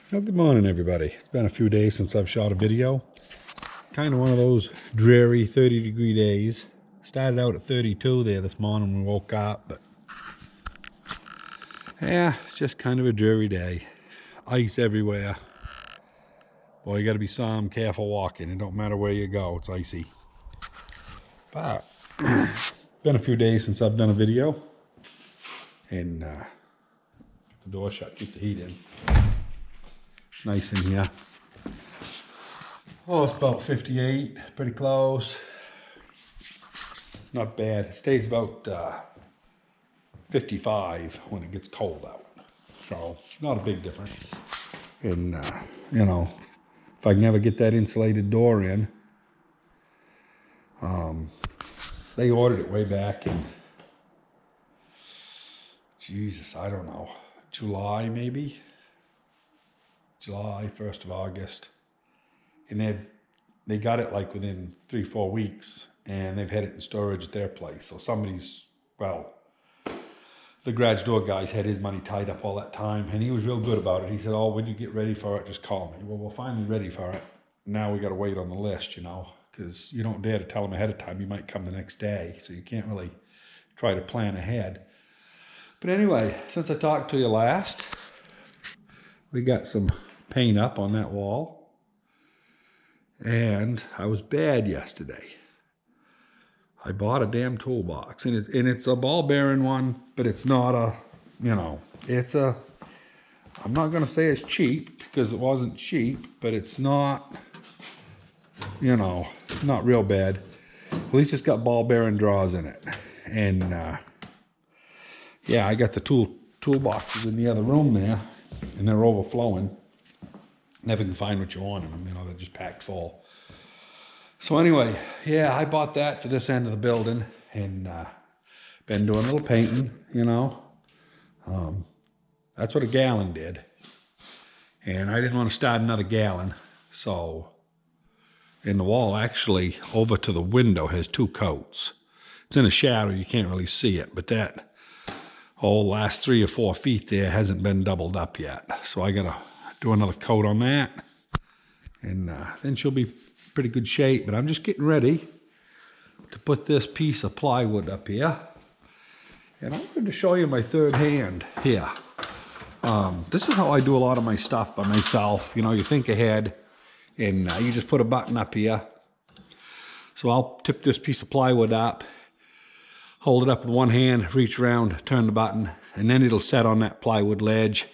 Well, good morning, everybody. It's been a few days since I've shot a video. Kind of one of those dreary 30-degree days. Started out at 32 there this morning when we woke up, but yeah, it's just kind of a dreary day. Ice everywhere. Boy, you got to be some careful walking. It don't matter where you go, it's icy. But it's been a few days since I've done a video, and the door shut, keep the heat in. Nice in here. Oh, it's about 58, pretty close. Not bad. It stays about 55 when it gets cold out. So, not a big difference. And, you know, if I can ever get that insulated door in, they ordered it way back in, Jesus, I don't know, July maybe? July, 1st of August. And they got it like within 3-4 weeks, and they've had it in storage at their place. So somebody's, well, the garage door guy's had his money tied up all that time, and he was real good about it. He said, oh, when you get ready for it, just call me. Well, we're finally ready for it. Now we got to wait on the list, you know, because you don't dare to tell them ahead of time. You might come the next day, so you can't really try to plan ahead. But anyway, since I talked to you last, we got some paint up on that wall. And I was bad yesterday. I bought a damn toolbox, and it's a ball bearing one, but it's not a, you know, it's a, I'm not going to say it's cheap because it wasn't cheap, but it's not, you know, not real bad. At least it's got ball bearing drawers in it. And yeah, I got the toolboxes in the other room there, and they're overflowing. Never can find what you want in them, you know, they're just packed full. So anyway, yeah, I bought that for this end of the building, and been doing a little painting, you know. That's what a gallon did. And I didn't want to start another gallon, so in the wall, actually, over to the window has 2 coats. It's in a shadow, you can't really see it, but that whole last 3 or 4 feet there hasn't been doubled up yet. So I gotta do another coat on that, and then she'll be pretty good shape. But I'm just getting ready to put this piece of plywood up here, and I'm going to show you my third hand here. This is how I do a lot of my stuff by myself. You know, you think ahead, and you just put a button up here. So I'll tip this piece of plywood up, hold it up with one hand, reach around, turn the button, and then it'll set on that plywood ledge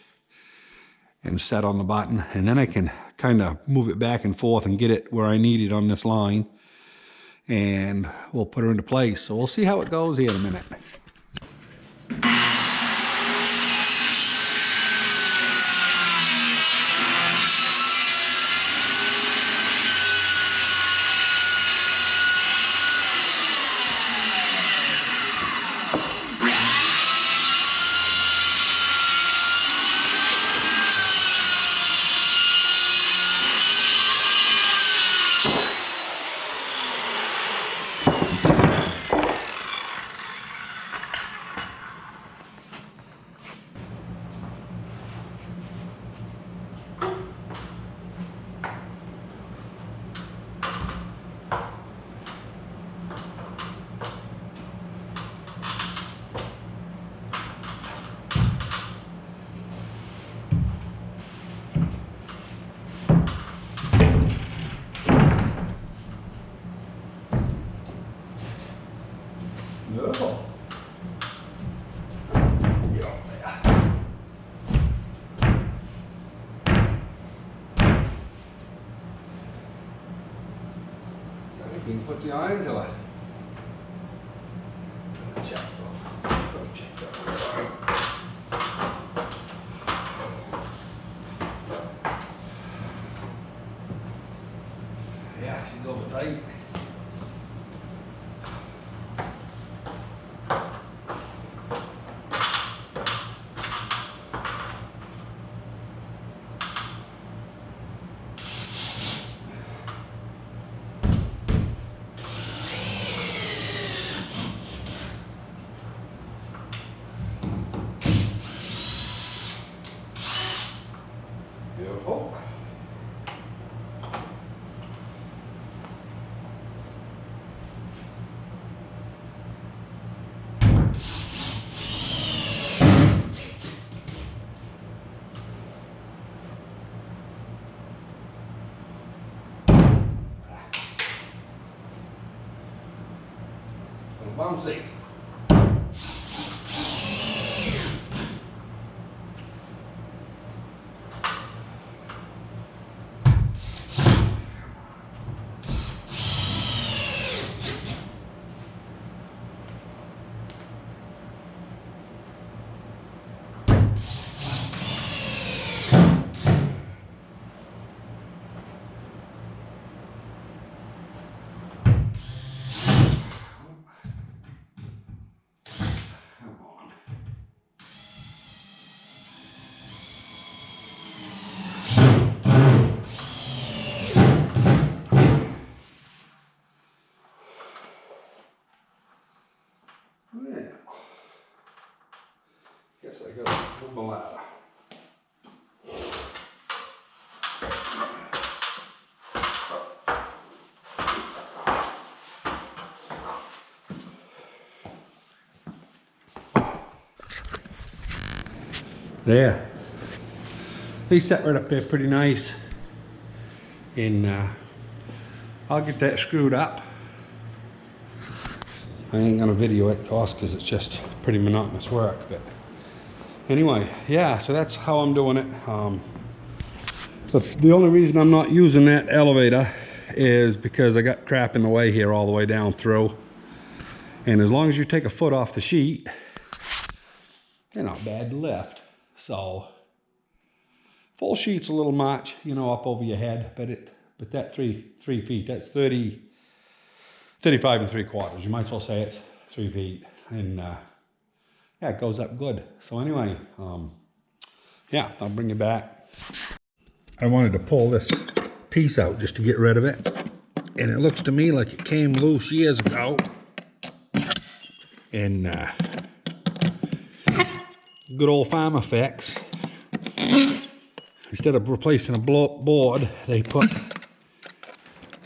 and set on the button, and then I can kind of move it back and forth and get it where I need it on this line, and we'll put her into place. So we'll see how it goes here in a minute. Beautiful. So we can put the iron to it. Yeah, she's over tight. Beautiful. Bouncy. Guess I gotta move the ladder. There. They set right up there pretty nice. And I'll get that screwed up. I ain't gonna video it, of course, because it's just pretty monotonous work. But anyway, yeah, so that's how I'm doing it. But the only reason I'm not using that elevator is because I got crap in the way here all the way down through. And as long as you take a foot off the sheet, they're not bad to lift. So full sheet's a little much, you know, up over your head, but that three feet, that's 35 3/4. You might as well say it's 3 feet. And yeah, it goes up good. So anyway, yeah, I'll bring it back. I wanted to pull this piece out just to get rid of it. And it looks to me like it came loose years ago. And good old farm effects. Instead of replacing a board, they put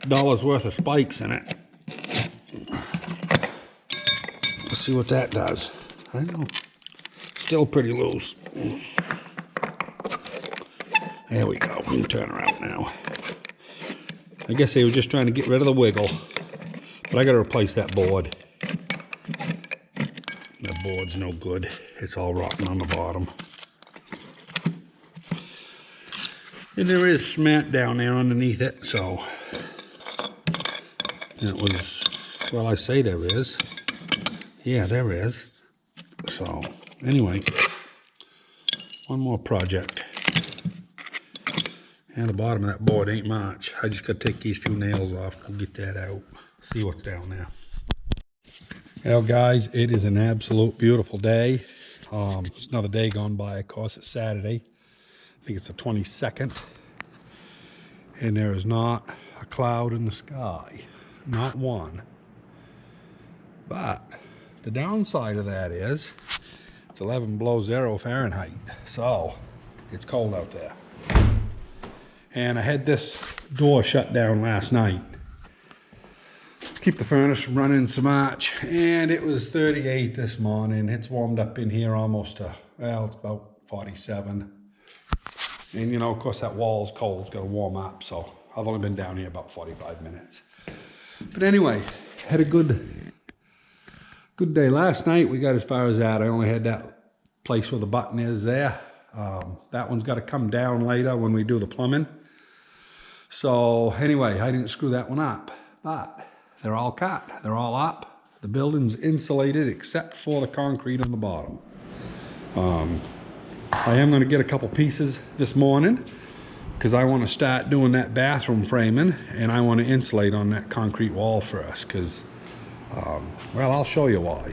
$1 worth of spikes in it. Let's see what that does. I know, still pretty loose. There we go, we can turn her out now. I guess they were just trying to get rid of the wiggle, but I gotta replace that board. That board's no good. It's all rotten on the bottom. And there is cement down there underneath it, so it was, well, I say there is. Yeah, there is. So, anyway, one more project. And the bottom of that board ain't much. I just gotta take these few nails off and get that out. See what's down there. Well, guys, it is an absolute beautiful day. It's another day gone by, of course. It's Saturday. I think it's the 22nd. And there is not a cloud in the sky. Not one. But the downside of that is it's 11 below 0 Fahrenheit. So it's cold out there. And I had this door shut down last night. Keep the furnace from running so much. And it was 38 this morning. It's warmed up in here almost to, well, it's about 47. And you know, of course that wall's cold, it's gotta warm up. So I've only been down here about 45 minutes. But anyway, had a good day. Last night we got as far as that. I only had that place where the button is there. That one's gotta come down later when we do the plumbing. So anyway, I didn't screw that one up, but they're all cut, they're all up. The building's insulated except for the concrete on the bottom. I am gonna get a couple pieces this morning because I wanna start doing that bathroom framing and I wanna insulate on that concrete wall first because, well, I'll show you why.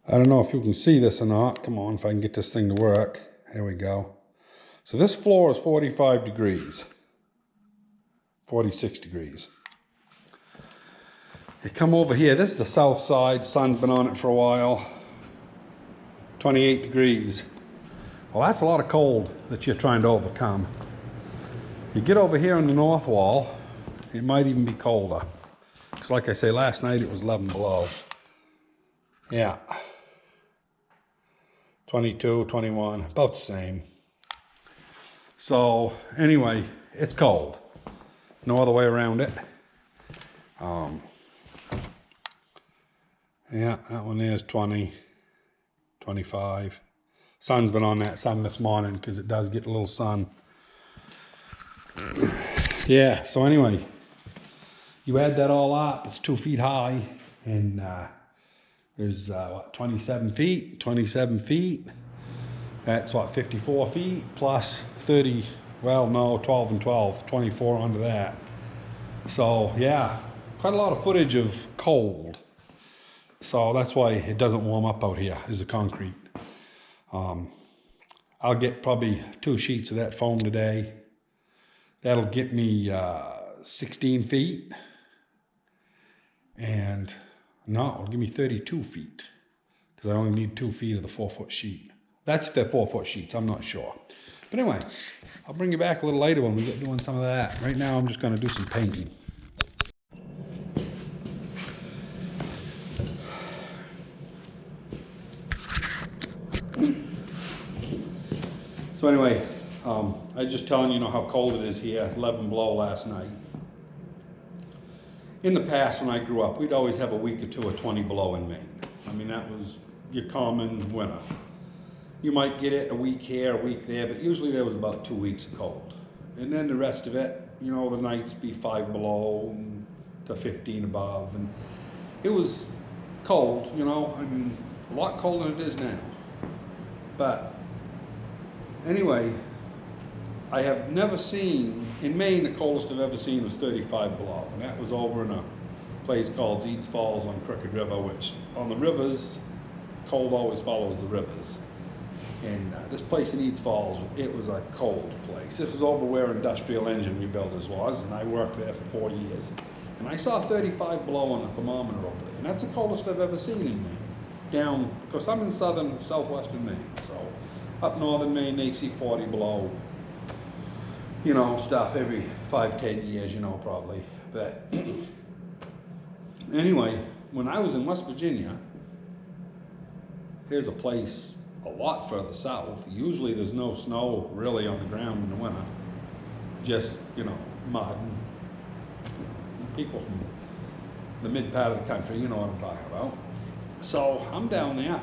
I don't know if you can see this or not. Come on, if I can get this thing to work. There we go. So this floor is 45 degrees, 46 degrees. You come over here, this is the south side, sun's been on it for a while, 28 degrees. Well, that's a lot of cold that you're trying to overcome. You get over here on the north wall, it might even be colder. Because like I say, last night it was 11 below. Yeah. 22, 21, about the same. So anyway, it's cold. No other way around it. Yeah, that one is 20, 25. Sun's been on that sun this morning because it does get a little sun. Yeah, so anyway, you add that all up, it's 2 feet high, and there's what, 27 feet, 27 feet. That's what, 54 feet plus 30, well, no, 12 and 12, 24 under that. So yeah, quite a lot of footage of cold. So that's why it doesn't warm up out here, is the concrete. I'll get probably 2 sheets of that foam today. That'll get me 16 feet. And no, it'll give me 32 feet. Because I only need 2 feet of the 4-foot sheet. That's if they're 4-foot sheets, I'm not sure. But anyway, I'll bring you back a little later when we get doing some of that. Right now I'm just gonna do some painting. So anyway, I was just telling you know how cold it is here. 11 below last night. In the past, when I grew up, we'd always have a week or two of 20 below in Maine. I mean, that was your common winter. You might get it a week here, a week there, but usually there was about 2 weeks of cold. And then the rest of it, you know, the nights be 5 below to 15 above. And it was cold, you know, I mean, a lot colder than it is now. But anyway, I have never seen, in Maine, the coldest I've ever seen was 35 below. And that was over in a place called Eads Falls on Crooked River, which on the rivers, cold always follows the rivers. And this place in Eads Falls, it was a cold place. This was over where Industrial Engine Rebuilders was, and I worked there for 4 years. And I saw 35 below on the thermometer over there. And that's the coldest I've ever seen in Maine. Down, because I'm in southwestern Maine, so up northern Maine, they see 40 below, you know, stuff every 5-10 years, you know, probably. But anyway, when I was in West Virginia, here's a place a lot further south. Usually there's no snow really on the ground in the winter, just, you know, mud. And people from the mid part of the country, you know what I'm talking about. So I'm down there,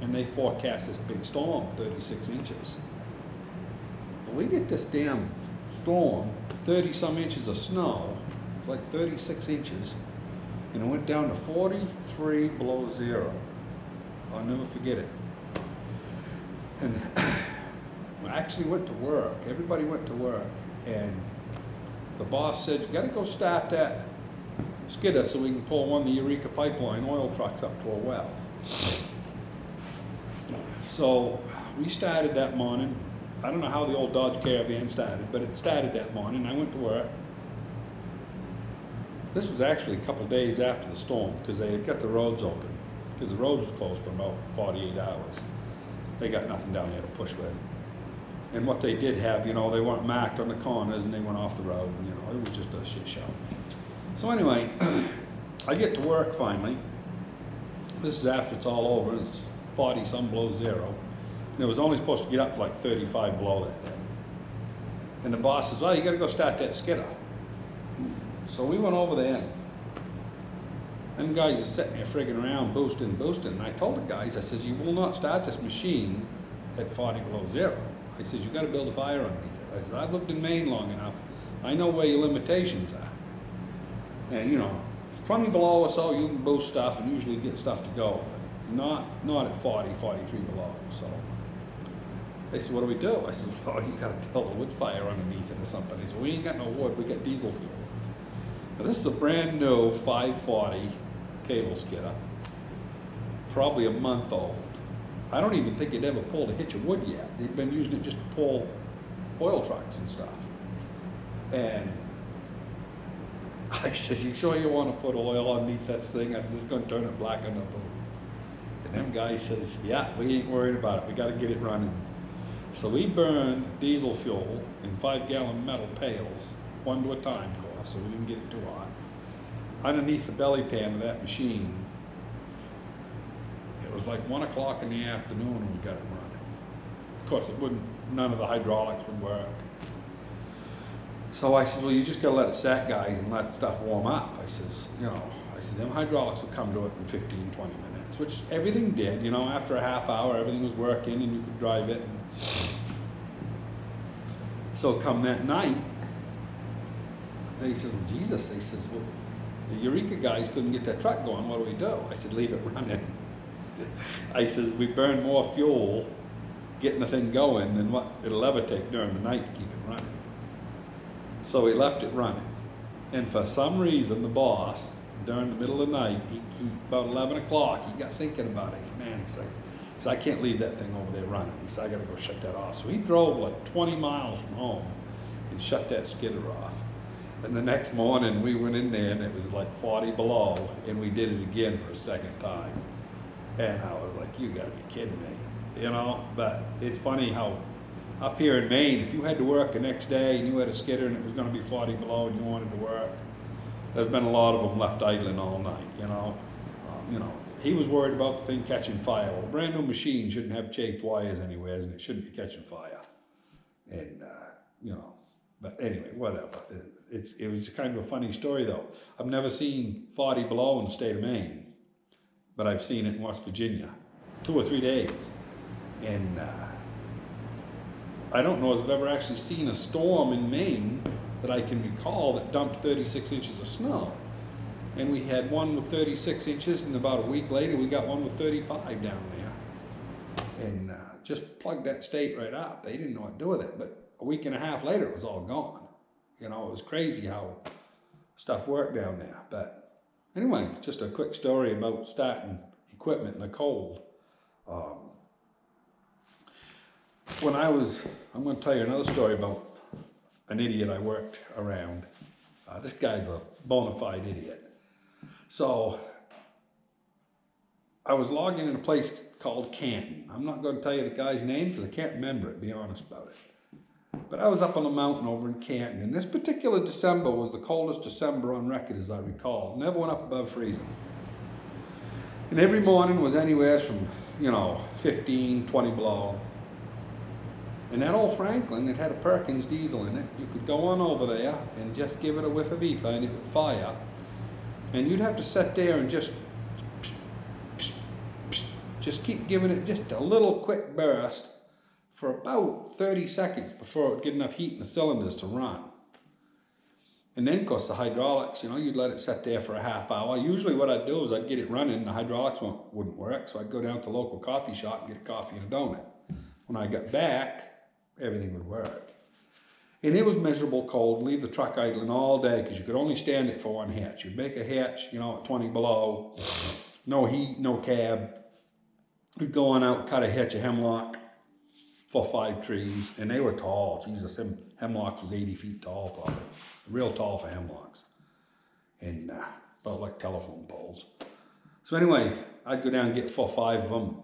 and they forecast this big storm, 36 inches. But we get this damn storm, 30-some inches of snow, like 36 inches, and it went down to 43 below zero. I'll never forget it. And I actually went to work. Everybody went to work, and the boss said, you gotta go start that skidder so we can pull one of the Eureka pipeline oil trucks up to a well. So we started that morning. I don't know how the old Dodge Caravan started, but it started that morning. I went to work. This was actually a couple days after the storm because they had got the roads open, because the road was closed for about 48 hours. They got nothing down there to push with. And what they did have, you know, they weren't marked on the corners and they went off the road. And, you know, it was just a shit show. So anyway, I get to work finally. This is after it's all over. It's 40-some below zero. And it was only supposed to get up to like 35 below that day. And the boss says, oh, you gotta go start that skidder. So we went over there. Them guys are sitting there frigging around, boosting. And I told the guys, I says, you will not start this machine at 40 below zero. I says, you gotta build a fire underneath it. I said, I've lived in Maine long enough. I know where your limitations are. And you know, 20 below or so, you can boost stuff and usually get stuff to go. But not at 40, 43 below. So they said, what do we do? I said, well, you gotta build a wood fire underneath it or something. They said, we ain't got no wood, we got diesel fuel. Now this is a brand new 540 cable skidder, probably a month old. I don't even think it ever pulled a hitch of wood yet. They've been using it just to pull oil trucks and stuff. And I said, you sure you want to put oil underneath that thing? I said, it's going to turn it black on the boot. And them guys says, yeah, we ain't worried about it. We got to get it running. So we burned diesel fuel in 5-gallon metal pails, one to a time, of course, so we didn't get it too hot. Underneath the belly pan of that machine, it was like 1 o'clock in the afternoon when we got it running. Of course, none of the hydraulics would work. So I said, well, you just gotta let it set, guys, and let stuff warm up. I says, them hydraulics will come to it in 15, 20 minutes, which everything did, after a half hour, everything was working and you could drive it. So come that night, they says, Jesus, they says, well, the Eureka guys couldn't get that truck going, what do we do? I said, leave it running. I says, we burn more fuel getting the thing going than what it'll ever take during the night to keep it running. So we left it running. And for some reason, the boss, during the middle of the night, he about 11 o'clock, he got thinking about it. He said, man, he said, I can't leave that thing over there running. He said, I gotta go shut that off. So he drove like 20 miles from home and shut that skidder off. And the next morning we went in there and it was like 40 below and we did it again for a second time. And I was like, you gotta be kidding me, But it's funny how up here in Maine, if you had to work the next day and you had a skidder and it was gonna be 40 below and you wanted to work, there's been a lot of them left idling all night, He was worried about the thing catching fire. Well, a brand new machine shouldn't have chafed wires anywhere and it shouldn't be catching fire. And, but anyway, whatever. It was kind of a funny story though. I've never seen 40 below in the state of Maine, but I've seen it in West Virginia, 2 or 3 days. And I don't know if I've ever actually seen a storm in Maine that I can recall that dumped 36 inches of snow. And we had one with 36 inches and about a week later we got one with 35 down there. And just plugged that state right up. They didn't know what to do with it, but a week and a half later it was all gone. It was crazy how stuff worked down there. But anyway, just a quick story about starting equipment in the cold. I'm going to tell you another story about an idiot I worked around. This guy's a bona fide idiot. So I was logging in a place called Canton. I'm not going to tell you the guy's name because I can't remember it, be honest about it. But I was up on the mountain over in Canton, and this particular December was the coldest December on record as I recall. Never went up above freezing. And every morning was anywhere from, 15, 20 below. And that old Franklin, it had a Perkins diesel in it. You could go on over there and just give it a whiff of ether and it would fire. And you'd have to sit there and just keep giving it just a little quick burst for about 30 seconds before it would get enough heat in the cylinders to run. And then, of course, the hydraulics, you'd let it sit there for a half hour. Usually what I'd do is I'd get it running and the hydraulics wouldn't work, so I'd go down to the local coffee shop and get a coffee and a donut. When I got back, everything would work. And it was miserable cold, leave the truck idling all day because you could only stand it for one hitch. You'd make a hitch, at 20 below, no heat, no cab. We'd go on out, cut a hitch, a hemlock, 4 or 5 trees, and they were tall. Jesus, hemlocks was 80 feet tall probably. Real tall for hemlocks. And about like telephone poles. So anyway, I'd go down and get 4 or 5 of them.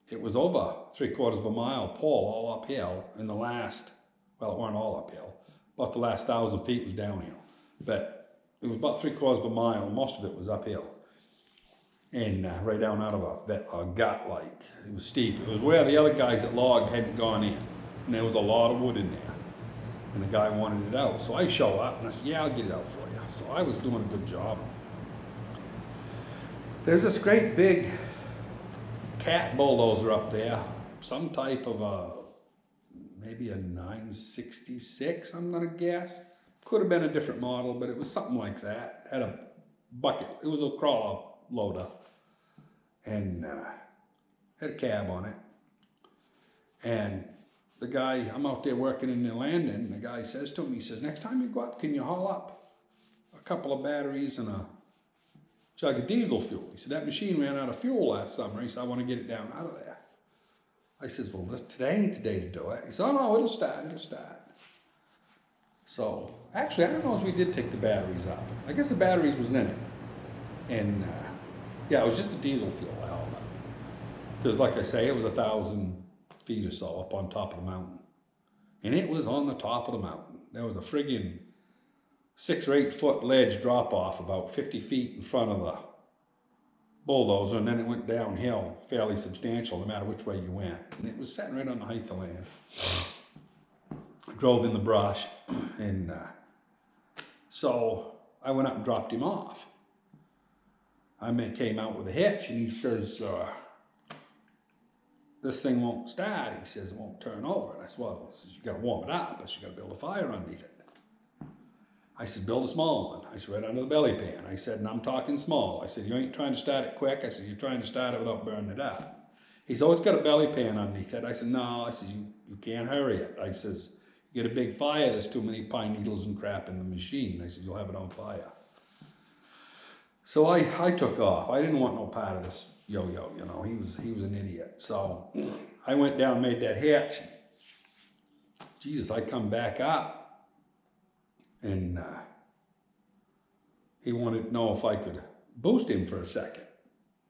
It was over 3/4 of a mile pull all uphill, and it weren't all uphill, but the last 1,000 feet was downhill. But it was about 3/4 of a mile, most of it was uphill. And right down out of a gut, like, it was steep. It was where the other guys that logged hadn't gone in, and there was a lot of wood in there. And the guy wanted it out, so I show up, and I said, yeah, I'll get it out for you. So I was doing a good job. There's this great big cat bulldozer up there, some type of maybe a 966, I'm gonna guess. Could have been a different model, but it was something like that. Had a bucket, it was a crawler loader, and had a cab on it. And the guy, I'm out there working in the landing, and the guy says to me, he says, next time you go up, can you haul up a couple of batteries and a jug of diesel fuel? He said, that machine ran out of fuel last summer. He said, I want to get it down out of there. I says, well, today ain't the day to do it. He said, oh no, it'll start. So, actually, I don't know if we did take the batteries out. I guess the batteries was in it. And yeah, it was just the diesel fuel I hauled up. Because like I say, it was 1,000 feet or so up on top of the mountain. And it was on the top of the mountain. There was a friggin' 6 or 8 foot ledge drop off about 50 feet in front of the bulldozer, and then it went downhill fairly substantial no matter which way you went. And it was sitting right on the height of the land. I drove in the brush, and so I went up and dropped him off. I came out with a hitch, and he says, this thing won't start. He says it won't turn over. And I said, well, you got to warm it up, but you got to build a fire underneath it. I said, build a small one. I said, right under the belly pan. I said, and I'm talking small. I said, you ain't trying to start it quick. I said, you're trying to start it without burning it up. He said, oh, it's got a belly pan underneath it. I said, no. I said, you can't hurry it. I says, you get a big fire, there's too many pine needles and crap in the machine. I said, you'll have it on fire. So I took off. I didn't want no part of this yo-yo, you know. He was an idiot. So I went down and made that hitch. Jesus, I come back up. And he wanted to know if I could boost him for a second.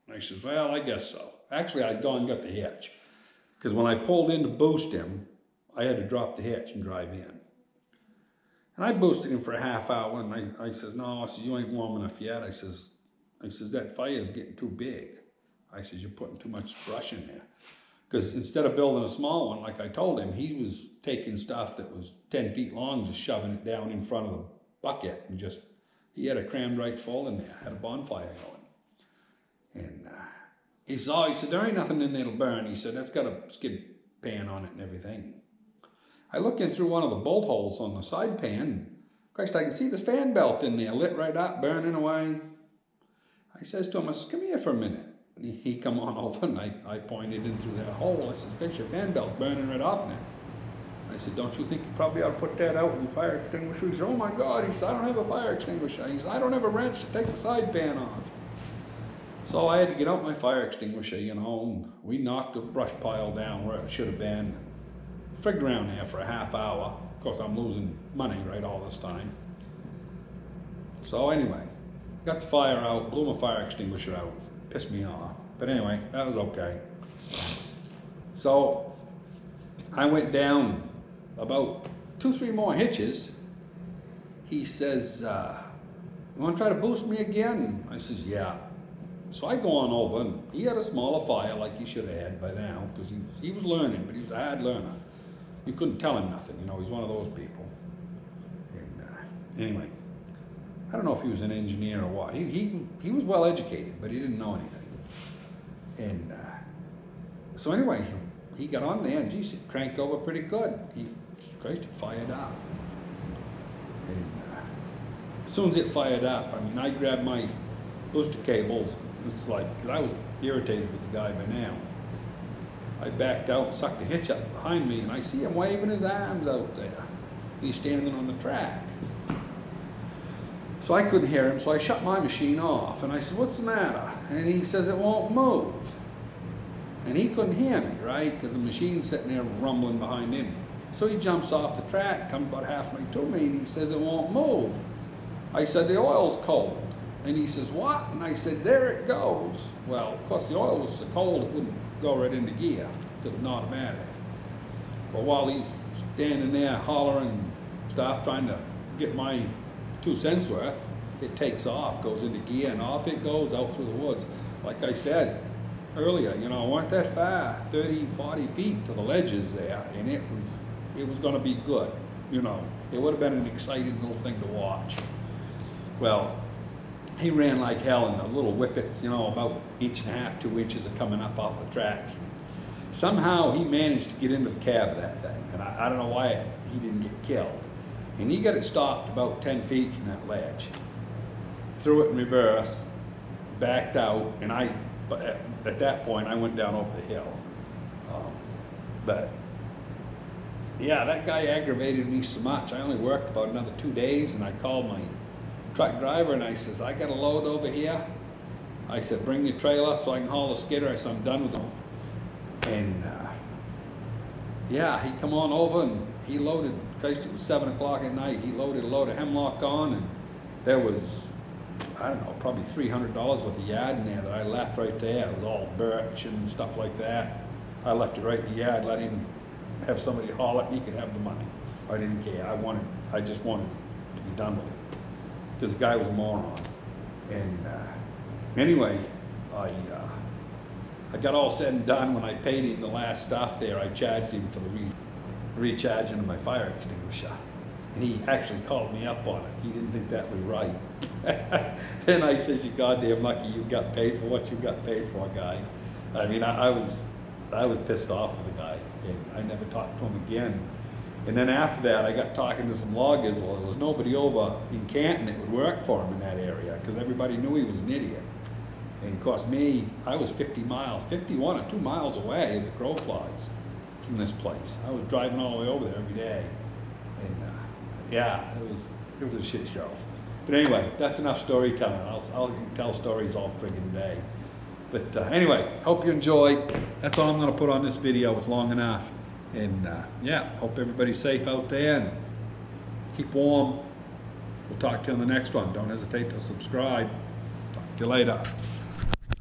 And I says, well, I guess so. Actually, I'd gone and got the hitch. Because when I pulled in to boost him, I had to drop the hitch and drive in. And I boosted him for a half hour, and I says, no, I says, you ain't warm enough yet. I says, that fire is getting too big. I says, you're putting too much brush in there. Because instead of building a small one, like I told him, he was taking stuff that was 10 feet long, just shoving it down in front of the bucket, and he had it crammed right full in there, had a bonfire going. And he said, there ain't nothing in there that'll burn. He said, that's got a skid pan on it and everything. I look in through one of the bolt holes on the side pan, and Christ, I can see the fan belt in there, lit right up, burning away. I says to him, I says, come here for a minute. He come on over, and I pointed in through that hole. I said, there's your fan belt burning right off now. I said, don't you think you probably ought to put that out with your fire extinguisher? He said, oh my God. He said, I don't have a fire extinguisher. He said, I don't have a wrench to take the side pan off. So I had to get out my fire extinguisher, you know, and we knocked the brush pile down where it should have been. Frigged around there for a half hour. Of course, I'm losing money right all this time. So anyway, got the fire out, blew my fire extinguisher out. Pissed me off. But anyway, that was okay. So I went down about 2-3 more hitches. He says, you want to try to boost me again? I says, yeah. So I go on over, and he had a smaller fire like he should have had by now, because he was learning, but he was a hard learner. You couldn't tell him nothing, you know, he's one of those people. And anyway, I don't know if he was an engineer or what. He was well educated, but he didn't know anything. And so anyway, he got on there, and geez, it cranked over pretty good. He fired up. And as soon as it fired up, I mean, I grabbed my booster cables. It's like, because I was irritated with the guy by now. I backed out, sucked the hitch up behind me, and I see him waving his arms out there. He's standing on the track. So I couldn't hear him, so I shut my machine off, and I said, what's the matter? And he says, it won't move. And he couldn't hear me, right? Because the machine's sitting there rumbling behind him. So he jumps off the track, comes about halfway to me, and he says, it won't move. I said, the oil's cold. And he says, what? And I said, there it goes. Well, of course, the oil was so cold, it wouldn't go right into gear. It was automatic. But while he's standing there hollering stuff, trying to get my 2 cents worth, it takes off, goes into gear, and off it goes out through the woods. Like I said earlier, you know, I weren't that far, 30, 40 feet to the ledges there, and it was going to be good, you know. It would have been an exciting little thing to watch. Well, he ran like hell, and the little whippets, you know, about 1.5 to 2 inches are coming up off the tracks. Somehow he managed to get into the cab of that thing, and I don't know why he didn't get killed. And he got it stopped about 10 feet from that ledge. Threw it in reverse, backed out, and at that point I went down over the hill. But yeah, that guy aggravated me so much. I only worked about another 2 days, and I called my truck driver, and I says, I got a load over here. I said, bring the trailer so I can haul the skidder. I said, I'm done with them. And yeah, he come on over, and he loaded, it was 7 o'clock at night, he loaded a load of hemlock on, and there was, I don't know, probably $300 worth of yard in there that I left right there. It was all birch and stuff like that. I left it right in the yard, let him have somebody haul it, and he could have the money. I didn't care. I just wanted to be done with it. Because the guy was a moron. And anyway, I got all said and done. When I paid him the last stuff there, I charged him for the recharging of my fire extinguisher. And he actually called me up on it. He didn't think that was right. And I said, "You're goddamn lucky you got paid for what you got paid for, guy." I mean, I was pissed off with the guy, and I never talked to him again. And then after that, I got talking to some loggers. Well, there was nobody over in Canton that would work for him in that area, because everybody knew he was an idiot. And of course me, I was 51 or 2 miles away as the crow flies from this place. I was driving all the way over there every day. And yeah, it was a shit show. But anyway, that's enough storytelling. I'll tell stories all friggin' day. But anyway, hope you enjoyed. That's all I'm gonna put on this video. It's long enough. And yeah, hope everybody's safe out there and keep warm. We'll talk to you on the next one. Don't hesitate to subscribe. Talk to you later.